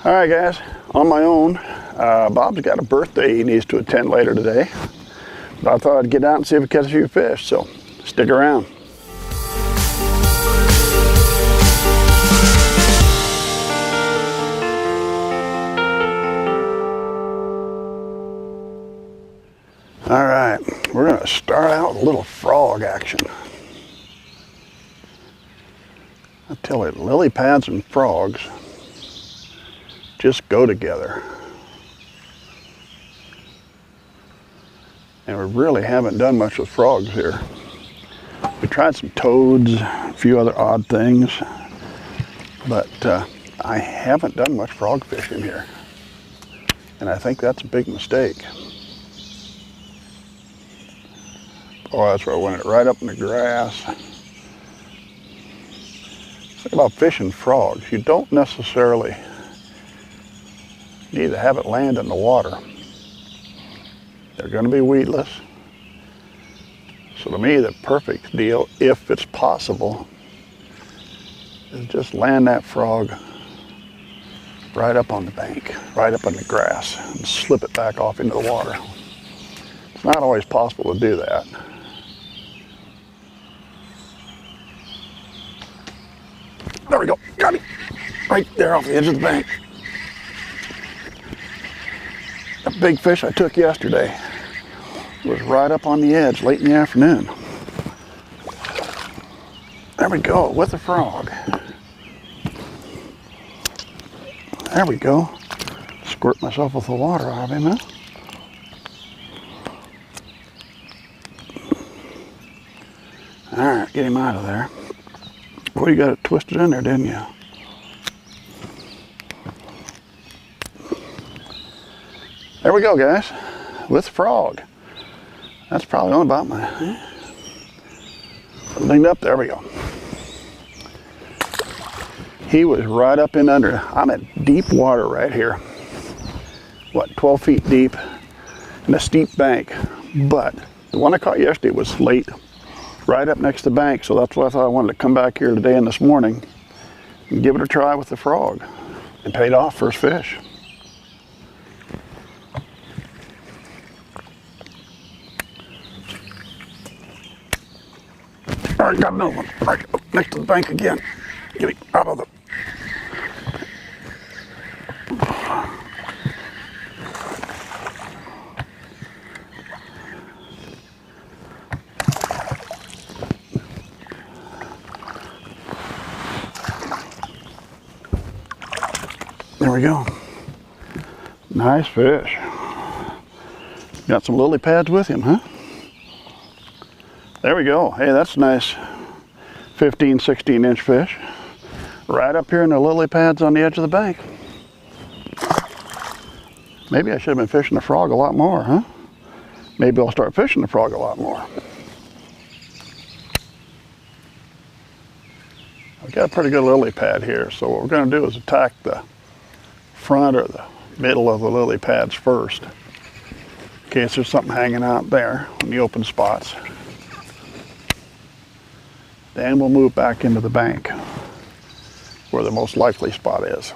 All right, guys, on my own. Bob's got a birthday he needs to attend later today. But I thought I'd get out and see if we catch a few fish, so stick around. All right, we're gonna start out with a little frog action. I tell you, lily pads and frogs just go together. And we really haven't done much with frogs here. We tried some toads, a few other odd things, but I haven't done much frog fishing here. And I think that's a big mistake. Oh, that's where I went right up in the grass. Think about fishing frogs. You don't necessarily need to have it land in the water. They're going to be weedless. So to me, the perfect deal, if it's possible, is just land that frog right up on the bank, right up in the grass, and slip it back off into the water. It's not always possible to do that. There we go, got it. Right there off the edge of the bank. That big fish I took yesterday was right up on the edge late in the afternoon. There we go, with the frog. There we go. Squirt myself with the water out of him, huh? All right, get him out of there. Boy, you got it twisted in there, didn't you? There we go, guys, with the frog. That's probably on about my thing up. There we go. He was right up in under. I'm at deep water right here. What, 12 feet deep in a steep bank. But the one I caught yesterday was late, right up next to the bank. So that's why I thought I wanted to come back here today and this morning and give it a try with the frog. And paid off, first fish. All right, got another one. Right up next to the bank again. Get him out of the... There we go. Nice fish. Got some lily pads with him, huh? There we go. Hey, that's a nice 15, 16 inch fish. Right up here in the lily pads on the edge of the bank. Maybe I should have been fishing the frog a lot more, huh? Maybe I'll start fishing the frog a lot more. I've got a pretty good lily pad here, so what we're going to do is attack the front or the middle of the lily pads first, in case there's something hanging out there in the open spots. Then we'll move back into the bank where the most likely spot is.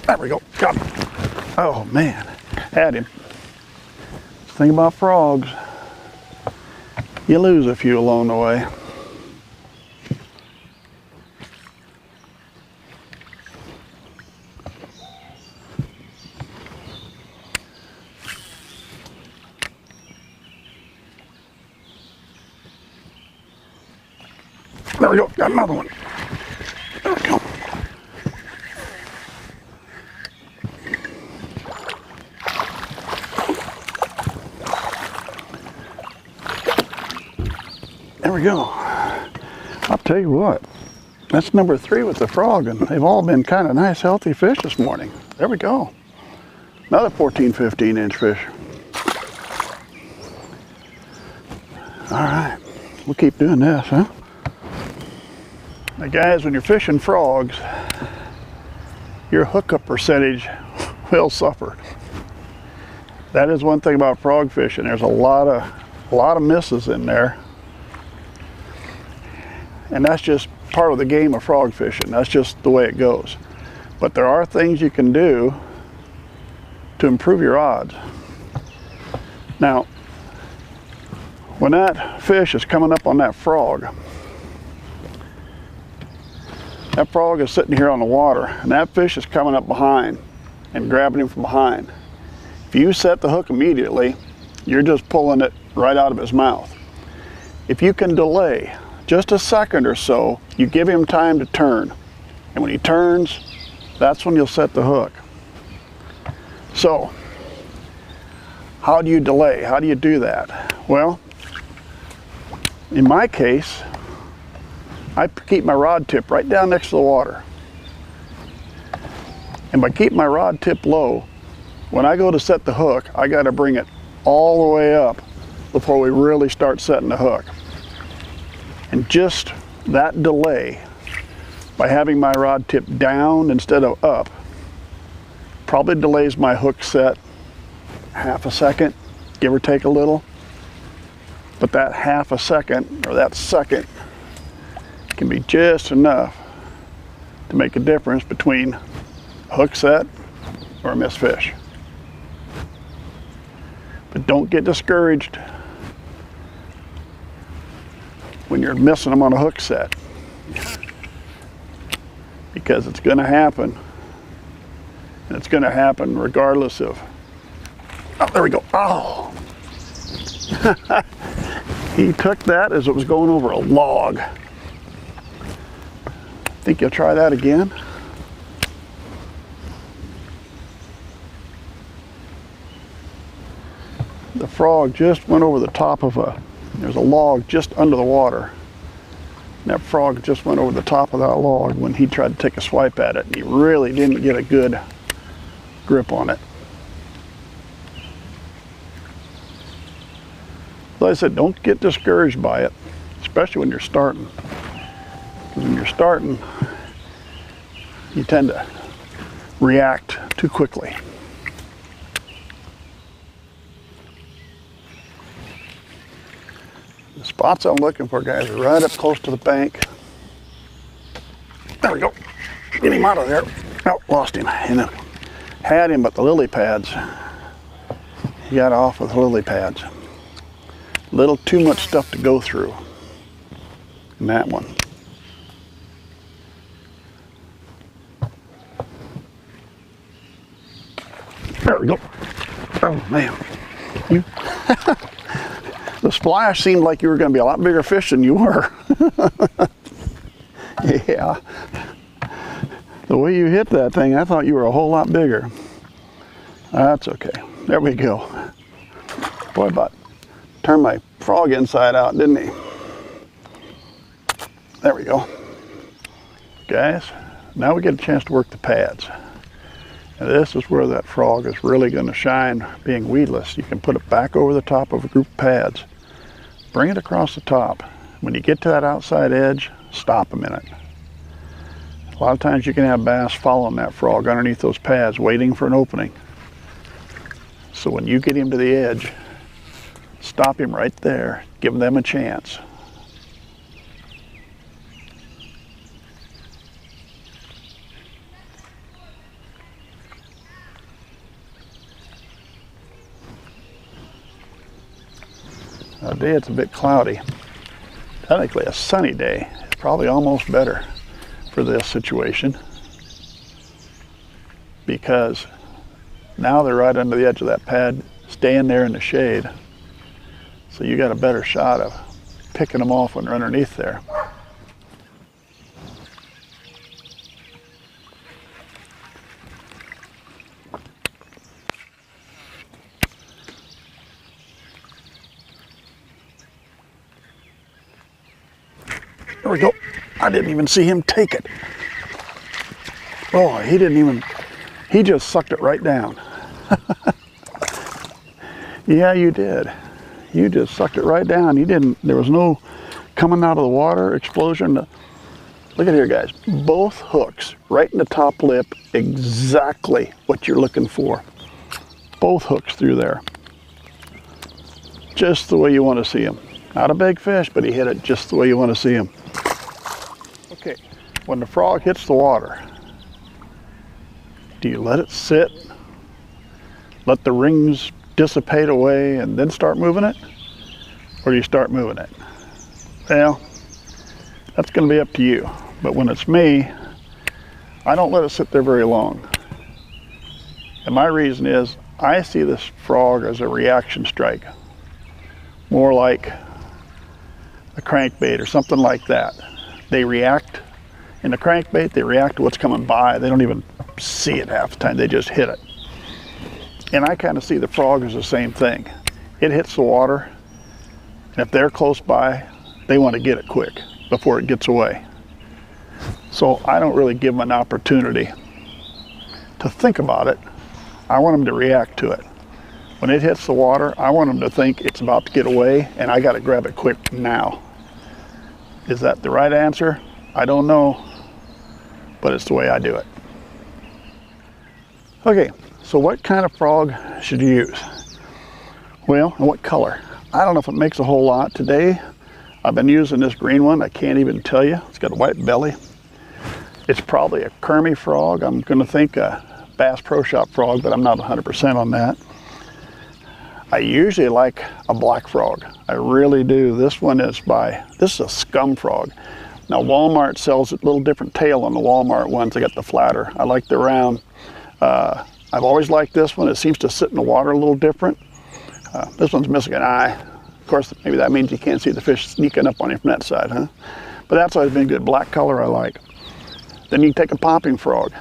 There we go, got him. Oh man, had him. Thing about frogs, you lose a few along the way. There we go, got another one. There we go. There we go. I'll tell you what, that's number 3 with the frog, and they've all been kind of nice, healthy fish this morning. There we go. Another 14, 15 inch fish. All right, we'll keep doing this, huh? Now guys, when you're fishing frogs, your hookup percentage will suffer. That is one thing about frog fishing. There's a lot of misses in there. And that's just part of the game of frog fishing. That's just the way it goes. But there are things you can do to improve your odds. Now, when that fish is coming up on that frog is sitting here on the water, and that fish is coming up behind and grabbing him from behind. If you set the hook immediately, you're just pulling it right out of his mouth. If you can delay just a second or so, you give him time to turn. And when he turns, that's when you'll set the hook. So, how do you delay? How do you do that? Well, in my case, I keep my rod tip right down next to the water. And by keeping my rod tip low, when I go to set the hook, I got to bring it all the way up before we really start setting the hook. And just that delay, by having my rod tip down instead of up, probably delays my hook set half a second, give or take a little. But that half a second, or that second, can be just enough to make a difference between a hook set or a missed fish. But don't get discouraged when you're missing them on a hook set, because it's going to happen. And it's going to happen regardless of, oh, there we go. Oh! He took that as it was going over a log. Think you'll try that again? The frog just went over the top of there's a log just under the water. And that frog just went over the top of that log when he tried to take a swipe at it. And he really didn't get a good grip on it. Like I said, don't get discouraged by it, especially when you're starting. Because when you're starting, you tend to react too quickly. The spots I'm looking for, guys, are right up close to the bank. There we go. Get him out of there. Oh, lost him. And then had him, but the lily pads. He got off with the lily pads. A little too much stuff to go through in that one. There we go. Oh man, the splash seemed like you were going to be a lot bigger fish than you were. Yeah, the way you hit that thing, I thought you were a whole lot bigger. That's okay. There we go. Boy, about turned my frog inside out, didn't he? There we go. Guys, now we get a chance to work the pads. And this is where that frog is really going to shine, being weedless. You can put it back over the top of a group of pads. Bring it across the top. When you get to that outside edge, stop a minute. A lot of times you can have bass following that frog underneath those pads, waiting for an opening. So when you get him to the edge, stop him right there. Give them a chance. Today it's a bit cloudy. Technically a sunny day. It's probably almost better for this situation, because now they're right under the edge of that pad, staying there in the shade. So you got a better shot of picking them off when they're underneath there. There we go. I didn't even see him take it. Oh, he just sucked it right down. Yeah, you did. You just sucked it right down. There was no coming out of the water explosion. Look at here, guys. Both hooks right in the top lip, exactly what you're looking for. both hooks through there. Just the way you want to see him. Not a big fish, but he hit it just the way you want to see him. Okay, when the frog hits the water, do you let it sit, let the rings dissipate away, and then start moving it? Or do you start moving it? Well, that's going to be up to you. But when it's me, I don't let it sit there very long. And my reason is, I see this frog as a reaction strike. More like a crankbait or something like that. They react, in the crankbait, they react to what's coming by. They don't even see it half the time, they just hit it. And I kind of see the frog as the same thing. It hits the water, and if they're close by, they want to get it quick before it gets away. So I don't really give them an opportunity to think about it. I want them to react to it. When it hits the water, I want them to think it's about to get away and I got to grab it quick now. Is that the right answer? I don't know, but it's the way I do it. Okay, so what kind of frog should you use? Well, and what color? I don't know if it makes a whole lot. Today, I've been using this green one. I can't even tell you. It's got a white belly. It's probably a Kermie frog. I'm going to think a Bass Pro Shop frog, but I'm not 100% on that. I usually like a black frog. I really do. This is a scum frog. Now Walmart sells a little different tail on the Walmart ones. They got the flatter. I like the round. I've always liked this one. It seems to sit in the water a little different. This one's missing an eye. Of course, maybe that means you can't see the fish sneaking up on you from that side, huh? But that's always been good. Black color I like. Then you can take a popping frog,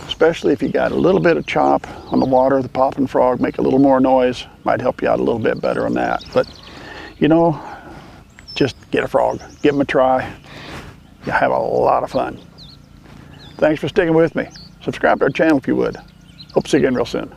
especially if you got a little bit of chop on the water. The popping frog make a little more noise. Might help you out a little bit better on that. But, you know, just get a frog. Give them a try. You'll have a lot of fun. Thanks for sticking with me. Subscribe to our channel if you would. Hope to see you again real soon.